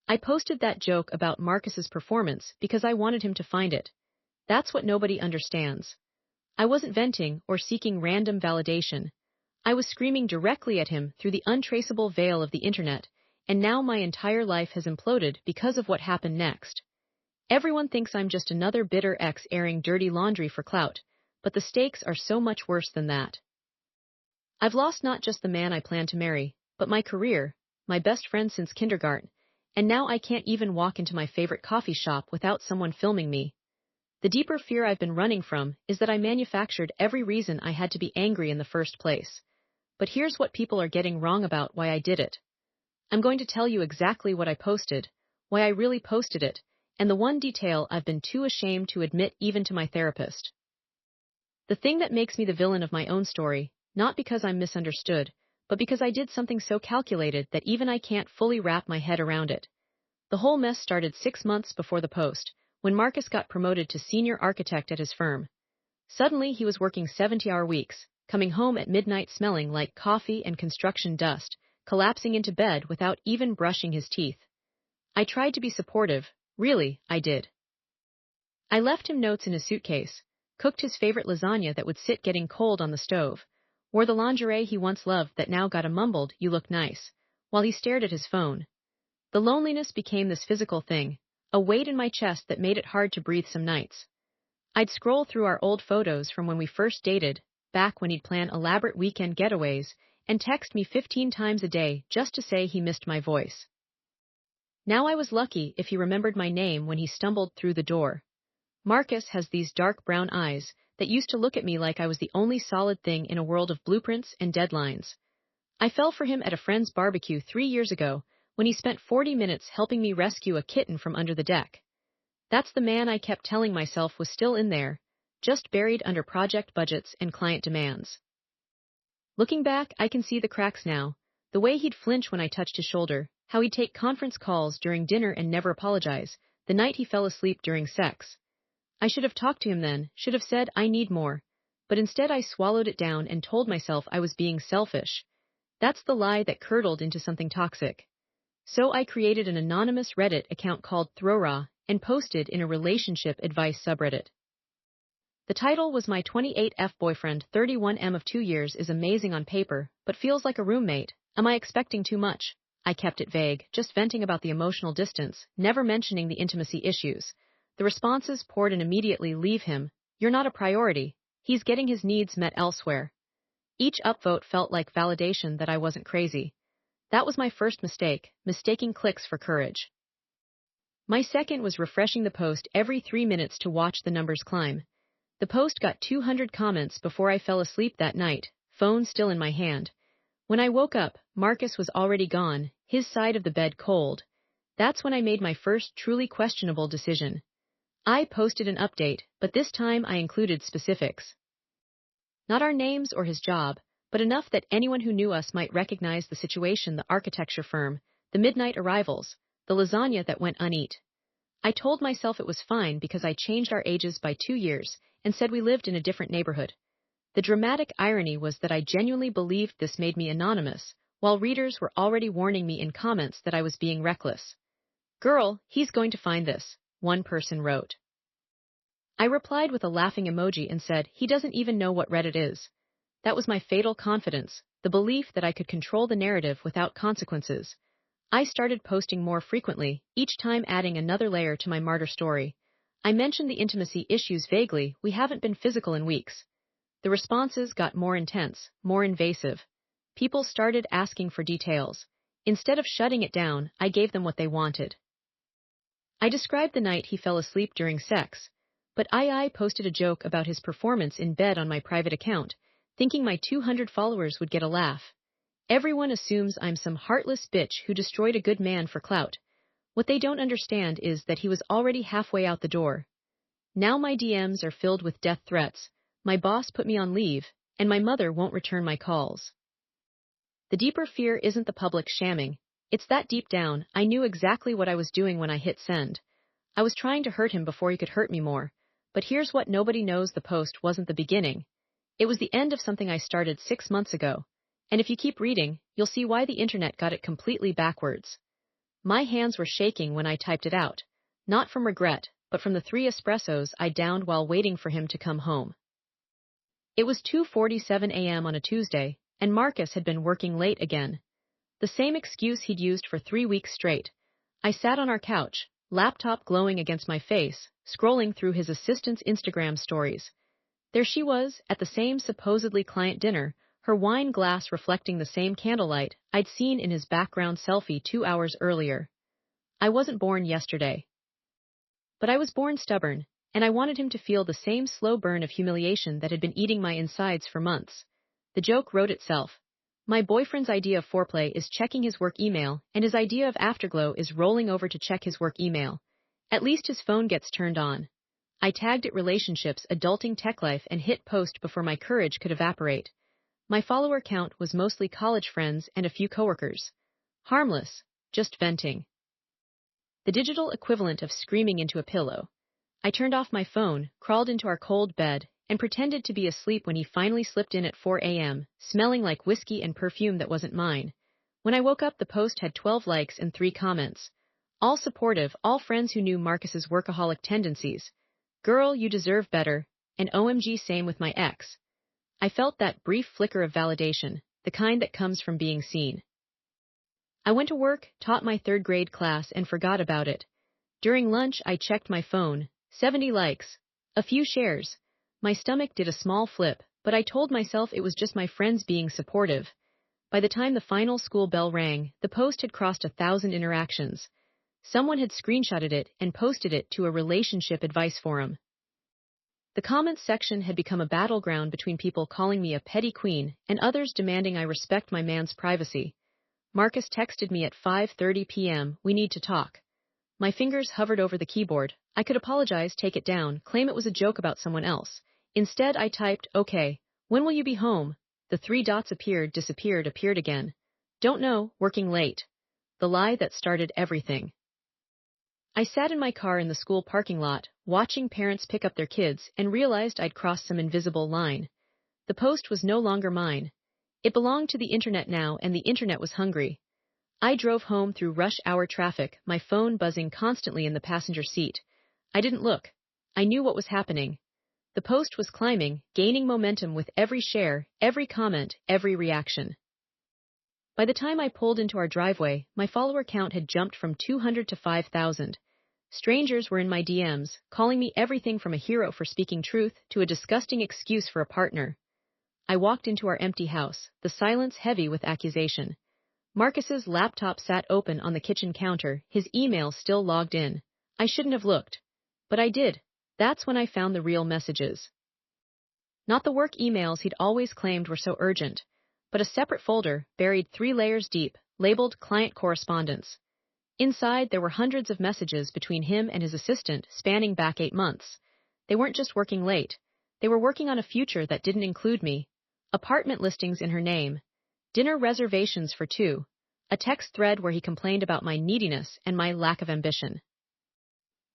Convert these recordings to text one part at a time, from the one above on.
I posted that joke about Marcus's performance because I wanted him to find it. That's what nobody understands. I wasn't venting or seeking random validation. I was screaming directly at him through the untraceable veil of the internet, and now my entire life has imploded because of what happened next. Everyone thinks I'm just another bitter ex airing dirty laundry for clout, but the stakes are so much worse than that. I've lost not just the man I plan to marry, but my career, my best friend since kindergarten, and now I can't even walk into my favorite coffee shop without someone filming me. The deeper fear I've been running from is that I manufactured every reason I had to be angry in the first place. But here's what people are getting wrong about why I did it. I'm going to tell you exactly what I posted, why I really posted it, and the one detail I've been too ashamed to admit even to my therapist. The thing that makes me the villain of my own story, not because I'm misunderstood, but because I did something so calculated that even I can't fully wrap my head around it. The whole mess started 6 months before the post, when Marcus got promoted to senior architect at his firm. Suddenly he was working 70-hour weeks, coming home at midnight smelling like coffee and construction dust, collapsing into bed without even brushing his teeth. I tried to be supportive, really, I did. I left him notes in his suitcase, cooked his favorite lasagna that would sit getting cold on the stove, wore the lingerie he once loved that now got a mumbled, "You look nice," while he stared at his phone. The loneliness became this physical thing, a weight in my chest that made it hard to breathe some nights. I'd scroll through our old photos from when we first dated, back when he'd plan elaborate weekend getaways, and text me 15 times a day just to say he missed my voice. Now I was lucky if he remembered my name when he stumbled through the door. Marcus has these dark brown eyes that used to look at me like I was the only solid thing in a world of blueprints and deadlines. I fell for him at a friend's barbecue 3 years ago when he spent 40 minutes helping me rescue a kitten from under the deck. That's the man I kept telling myself was still in there, just buried under project budgets and client demands. Looking back, I can see the cracks now, the way he'd flinch when I touched his shoulder, how he'd take conference calls during dinner and never apologize, the night he fell asleep during sex. I should have talked to him then, should have said I need more, but instead I swallowed it down and told myself I was being selfish. That's the lie that curdled into something toxic. So I created an anonymous Reddit account called Throwraw and posted in a relationship advice subreddit. The title was "My 28F boyfriend 31M of 2 years is amazing on paper, but feels like a roommate. Am I expecting too much?" I kept it vague, just venting about the emotional distance, never mentioning the intimacy issues. The responses poured in immediately. "Leave him. You're not a priority. He's getting his needs met elsewhere." Each upvote felt like validation that I wasn't crazy. That was my first mistake, mistaking clicks for courage. My second was refreshing the post every 3 minutes to watch the numbers climb. The post got 200 comments before I fell asleep that night, phone still in my hand. When I woke up, Marcus was already gone, his side of the bed cold. That's when I made my first truly questionable decision. I posted an update, but this time I included specifics. Not our names or his job, but enough that anyone who knew us might recognize the situation: the architecture firm, the midnight arrivals, the lasagna that went uneat. I told myself it was fine because I changed our ages by 2 years and said we lived in a different neighborhood. The dramatic irony was that I genuinely believed this made me anonymous, while readers were already warning me in comments that I was being reckless. "Girl, he's going to find this," one person wrote. I replied with a laughing emoji and said, "He doesn't even know what Reddit is." That was my fatal confidence, the belief that I could control the narrative without consequences. I started posting more frequently, each time adding another layer to my martyr story. I mentioned the intimacy issues vaguely. "We haven't been physical in weeks." The responses got more intense, more invasive. People started asking for details. Instead of shutting it down, I gave them what they wanted. I described the night he fell asleep during sex, but I posted a joke about his performance in bed on my private account, thinking my 200 followers would get a laugh. Everyone assumes I'm some heartless bitch who destroyed a good man for clout. What they don't understand is that he was already halfway out the door. Now my DMs are filled with death threats, my boss put me on leave, and my mother won't return my calls. The deeper fear isn't the public shamming. It's that deep down, I knew exactly what I was doing when I hit send. I was trying to hurt him before he could hurt me more. But here's what nobody knows: the post wasn't the beginning. It was the end of something I started 6 months ago. And if you keep reading, you'll see why the internet got it completely backwards. My hands were shaking when I typed it out, not from regret, but from the 3 espressos I downed while waiting for him to come home. It was 2:47 a.m. on a Tuesday, and Marcus had been working late again. The same excuse he'd used for 3 weeks straight. I sat on our couch, laptop glowing against my face, scrolling through his assistant's Instagram stories. There she was, at the same supposedly client dinner, her wine glass reflecting the same candlelight I'd seen in his background selfie 2 hours earlier. I wasn't born yesterday. But I was born stubborn, and I wanted him to feel the same slow burn of humiliation that had been eating my insides for months. The joke wrote itself. My boyfriend's idea of foreplay is checking his work email, and his idea of afterglow is rolling over to check his work email. At least his phone gets turned on. I tagged it relationships, adulting tech life, and hit post before my courage could evaporate. My follower count was mostly college friends and a few coworkers. Harmless, just venting. The digital equivalent of screaming into a pillow. I turned off my phone, crawled into our cold bed, and pretended to be asleep when he finally slipped in at 4 a.m., smelling like whiskey and perfume that wasn't mine. When I woke up, the post had 12 likes and 3 comments. All supportive, all friends who knew Marcus's workaholic tendencies. Girl, you deserve better, and OMG, same with my ex. I felt that brief flicker of validation, the kind that comes from being seen. I went to work, taught my 3rd-grade class, and forgot about it. During lunch, I checked my phone. 70 likes. A few shares. My stomach did a small flip, but I told myself it was just my friends being supportive. By the time the final school bell rang, the post had crossed 1,000 interactions. Someone had screenshotted it and posted it to a relationship advice forum. The comments section had become a battleground between people calling me a petty queen and others demanding I respect my man's privacy. Marcus texted me at 5:30 p.m., "We need to talk." My fingers hovered over the keyboard. I could apologize, take it down, claim it was a joke about someone else. Instead, I typed, "Okay, when will you be home?" The 3 dots appeared, disappeared, appeared again. "Don't know, working late." The lie that started everything. I sat in my car in the school parking lot, watching parents pick up their kids, and realized I'd crossed some invisible line. The post was no longer mine. It belonged to the internet now, and the internet was hungry. I drove home through rush hour traffic, my phone buzzing constantly in the passenger seat. I didn't look. I knew what was happening. The post was climbing, gaining momentum with every share, every comment, every reaction. By the time I pulled into our driveway, my follower count had jumped from 200 to 5,000. Strangers were in my DMs, calling me everything from a hero for speaking truth to a disgusting excuse for a partner. I walked into our empty house, the silence heavy with accusation. Marcus's laptop sat open on the kitchen counter, his emails still logged in. I shouldn't have looked. But I did. That's when I found the real messages. Not the work emails he'd always claimed were so urgent, but a separate folder, buried 3 layers deep, labeled Client Correspondence. Inside, there were hundreds of messages between him and his assistant, spanning back 8 months. They weren't just working late. They were working on a future that didn't include me. Apartment listings in her name. Dinner reservations for 2. A text thread where he complained about my neediness and my lack of ambition.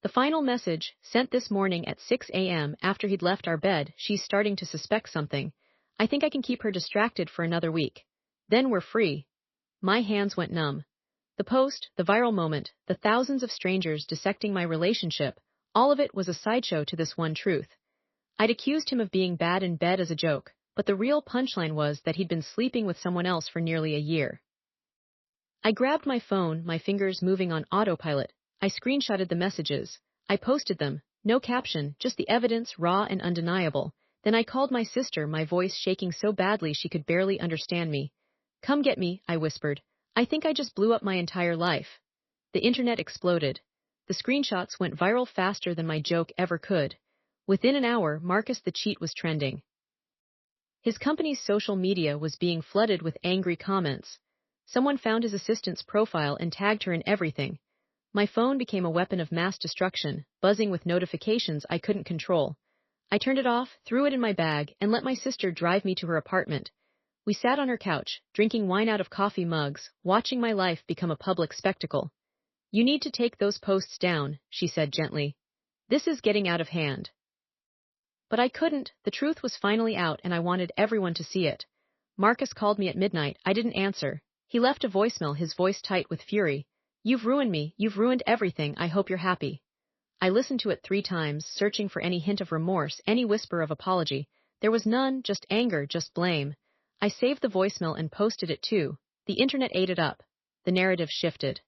The final message, sent this morning at 6 a.m. after he'd left our bed, "She's starting to suspect something. I think I can keep her distracted for another week. Then we're free." My hands went numb. The post, the viral moment, the thousands of strangers dissecting my relationship, all of it was a sideshow to this one truth. I'd accused him of being bad in bed as a joke, but the real punchline was that he'd been sleeping with someone else for nearly a year. I grabbed my phone, my fingers moving on autopilot. I screenshotted the messages. I posted them, no caption, just the evidence, raw and undeniable. Then I called my sister, my voice shaking so badly she could barely understand me. "Come get me," I whispered. "I think I just blew up my entire life." The internet exploded. The screenshots went viral faster than my joke ever could. Within an hour, Marcus the Cheat was trending. His company's social media was being flooded with angry comments. Someone found his assistant's profile and tagged her in everything. My phone became a weapon of mass destruction, buzzing with notifications I couldn't control. I turned it off, threw it in my bag, and let my sister drive me to her apartment. We sat on her couch, drinking wine out of coffee mugs, watching my life become a public spectacle. "You need to take those posts down," she said gently. "This is getting out of hand." But I couldn't. The truth was finally out, and I wanted everyone to see it. Marcus called me at midnight. I didn't answer. He left a voicemail, his voice tight with fury. You've ruined me, you've ruined everything, I hope you're happy. I listened to it 3 times, searching for any hint of remorse, any whisper of apology. There was none, just anger, just blame. I saved the voicemail and posted it too. The internet ate it up. The narrative shifted.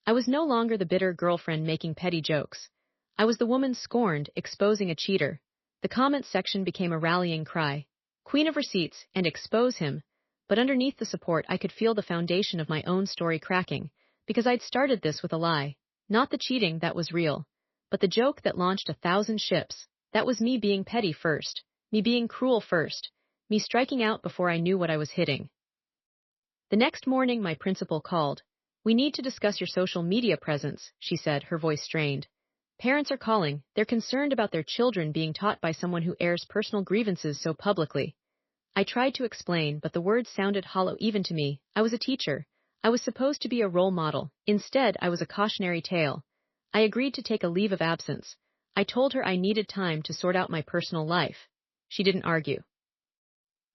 I was no longer the bitter girlfriend making petty jokes. I was the woman scorned, exposing a cheater. The comments section became a rallying cry. Queen of receipts, and expose him. But underneath the support I could feel the foundation of my own story cracking, because I'd started this with a lie. Not the cheating that was real, but the joke that launched 1,000 ships. That was me being petty first, me being cruel first, me striking out before I knew what I was hitting. The next morning my principal called. We need to discuss your social media presence, she said, her voice strained. Parents are calling, they're concerned about their children being taught by someone who airs personal grievances so publicly. I tried to explain, but the words sounded hollow even to me. I was a teacher. I was supposed to be a role model. Instead, I was a cautionary tale. I agreed to take a leave of absence. I told her I needed time to sort out my personal life. She didn't argue.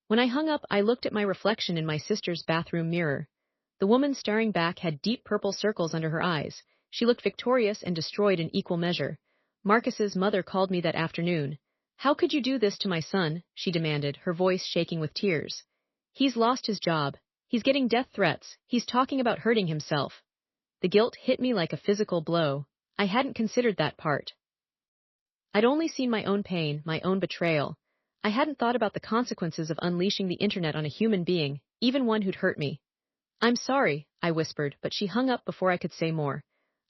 When I hung up, I looked at my reflection in my sister's bathroom mirror. The woman staring back had deep purple circles under her eyes. She looked victorious and destroyed in equal measure. Marcus's mother called me that afternoon. How could you do this to my son? She demanded, her voice shaking with tears. He's lost his job. He's getting death threats. He's talking about hurting himself. The guilt hit me like a physical blow. I hadn't considered that part. I'd only seen my own pain, my own betrayal. I hadn't thought about the consequences of unleashing the internet on a human being, even one who'd hurt me. I'm sorry, I whispered, but she hung up before I could say more.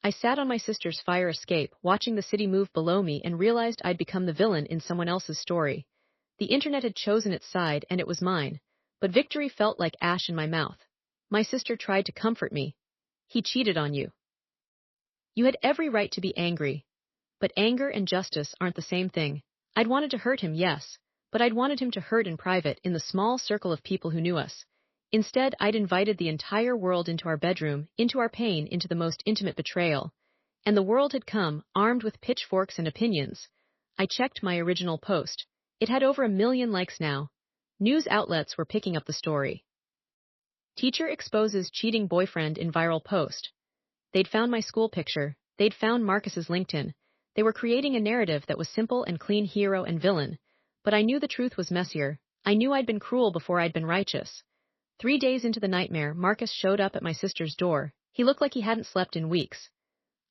I sat on my sister's fire escape, watching the city move below me, and realized I'd become the villain in someone else's story. The internet had chosen its side, and it was mine. But victory felt like ash in my mouth. My sister tried to comfort me. He cheated on you. You had every right to be angry. But anger and justice aren't the same thing. I'd wanted to hurt him, yes, but I'd wanted him to hurt in private, in the small circle of people who knew us. Instead, I'd invited the entire world into our bedroom, into our pain, into the most intimate betrayal. And the world had come, armed with pitchforks and opinions. I checked my original post. It had over 1 million likes now. News outlets were picking up the story. Teacher exposes cheating boyfriend in viral post. They'd found my school picture. They'd found Marcus's LinkedIn. They were creating a narrative that was simple and clean, hero and villain. But I knew the truth was messier. I knew I'd been cruel before I'd been righteous. 3 days into the nightmare, Marcus showed up at my sister's door. He looked like he hadn't slept in weeks.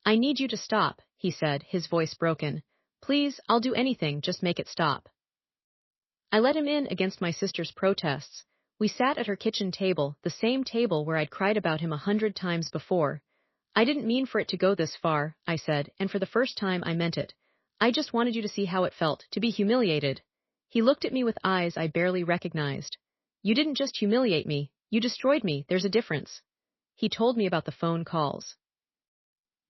I need you to stop, he said, his voice broken. Please, I'll do anything, just make it stop. I let him in against my sister's protests. We sat at her kitchen table, the same table where I'd cried about him 100 times before. I didn't mean for it to go this far, I said, and for the first time I meant it. I just wanted you to see how it felt, to be humiliated. He looked at me with eyes I barely recognized. You didn't just humiliate me, you destroyed me, there's a difference. He told me about the phone calls.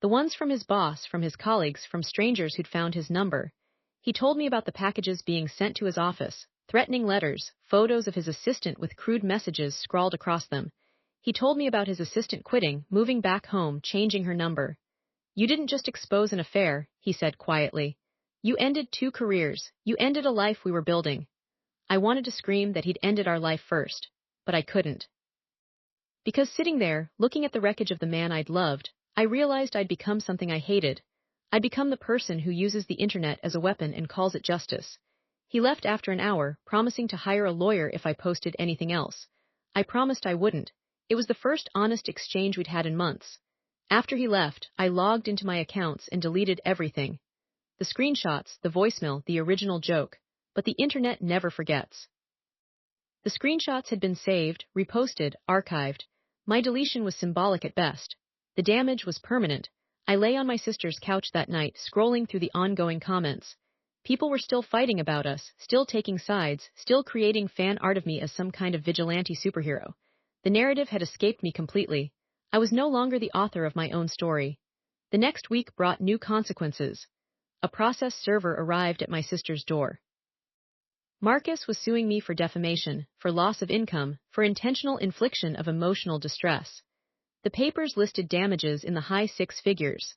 The ones from his boss, from his colleagues, from strangers who'd found his number. He told me about the packages being sent to his office, threatening letters, photos of his assistant with crude messages scrawled across them. He told me about his assistant quitting, moving back home, changing her number. You didn't just expose an affair, he said quietly. You ended 2 careers, you ended a life we were building. I wanted to scream that he'd ended our life first, but I couldn't. Because sitting there, looking at the wreckage of the man I'd loved, I realized I'd become something I hated. I'd become the person who uses the internet as a weapon and calls it justice. He left after an hour, promising to hire a lawyer if I posted anything else. I promised I wouldn't. It was the first honest exchange we'd had in months. After he left, I logged into my accounts and deleted everything. The screenshots, the voicemail, the original joke. But the internet never forgets. The screenshots had been saved, reposted, archived. My deletion was symbolic at best. The damage was permanent. I lay on my sister's couch that night, scrolling through the ongoing comments. People were still fighting about us, still taking sides, still creating fan art of me as some kind of vigilante superhero. The narrative had escaped me completely. I was no longer the author of my own story. The next week brought new consequences. A process server arrived at my sister's door. Marcus was suing me for defamation, for loss of income, for intentional infliction of emotional distress. The papers listed damages in the high 6 figures.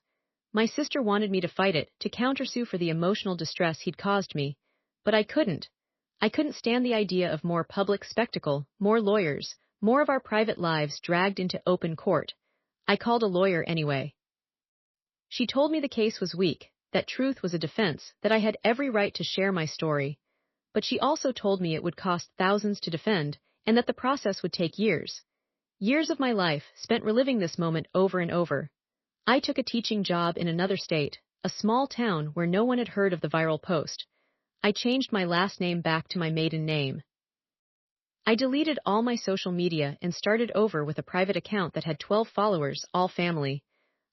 My sister wanted me to fight it, to countersue for the emotional distress he'd caused me. But I couldn't. I couldn't stand the idea of more public spectacle, more lawyers, more of our private lives dragged into open court. I called a lawyer anyway. She told me the case was weak, that truth was a defense, that I had every right to share my story. But she also told me it would cost thousands to defend, and that the process would take years. Years of my life spent reliving this moment over and over. I took a teaching job in another state, a small town where no one had heard of the viral post. I changed my last name back to my maiden name. I deleted all my social media and started over with a private account that had 12 followers, all family.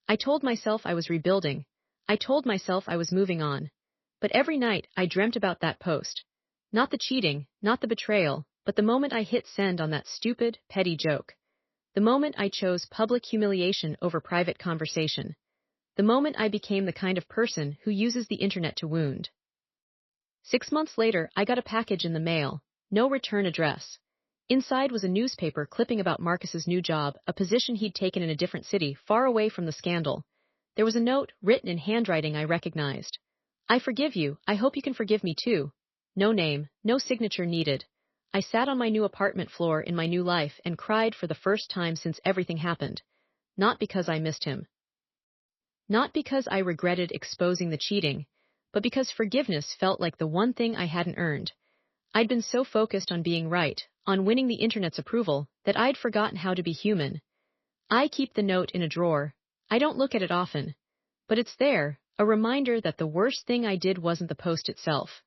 I told myself I was rebuilding. I told myself I was moving on. But every night I dreamt about that post. Not the cheating, not the betrayal, but the moment I hit send on that stupid, petty joke. The moment I chose public humiliation over private conversation. The moment I became the kind of person who uses the internet to wound. 6 months later, I got a package in the mail. No return address. Inside was a newspaper clipping about Marcus's new job, a position he'd taken in a different city, far away from the scandal. There was a note, written in handwriting I recognized. I forgive you, I hope you can forgive me too. No name, no signature needed. I sat on my new apartment floor in my new life and cried for the first time since everything happened. Not because I missed him. Not because I regretted exposing the cheating, but because forgiveness felt like the one thing I hadn't earned. I'd been so focused on being right, on winning the internet's approval, that I'd forgotten how to be human. I keep the note in a drawer. I don't look at it often. But it's there, a reminder that the worst thing I did wasn't the post itself.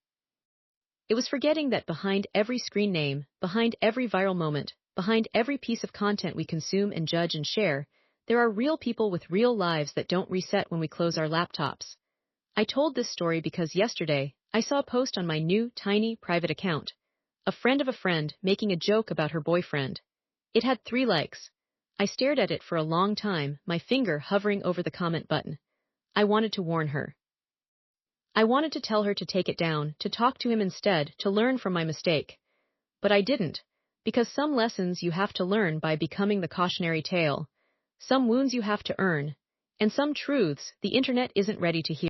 It was forgetting that behind every screen name, behind every viral moment, behind every piece of content we consume and judge and share, there are real people with real lives that don't reset when we close our laptops. I told this story because yesterday, I saw a post on my new, tiny, private account. A friend of a friend making a joke about her boyfriend. It had 3 likes. I stared at it for a long time, my finger hovering over the comment button. I wanted to warn her. I wanted to tell her to take it down, to talk to him instead, to learn from my mistake. But I didn't, because some lessons you have to learn by becoming the cautionary tale. Some wounds you have to earn, and some truths the internet isn't ready to hear.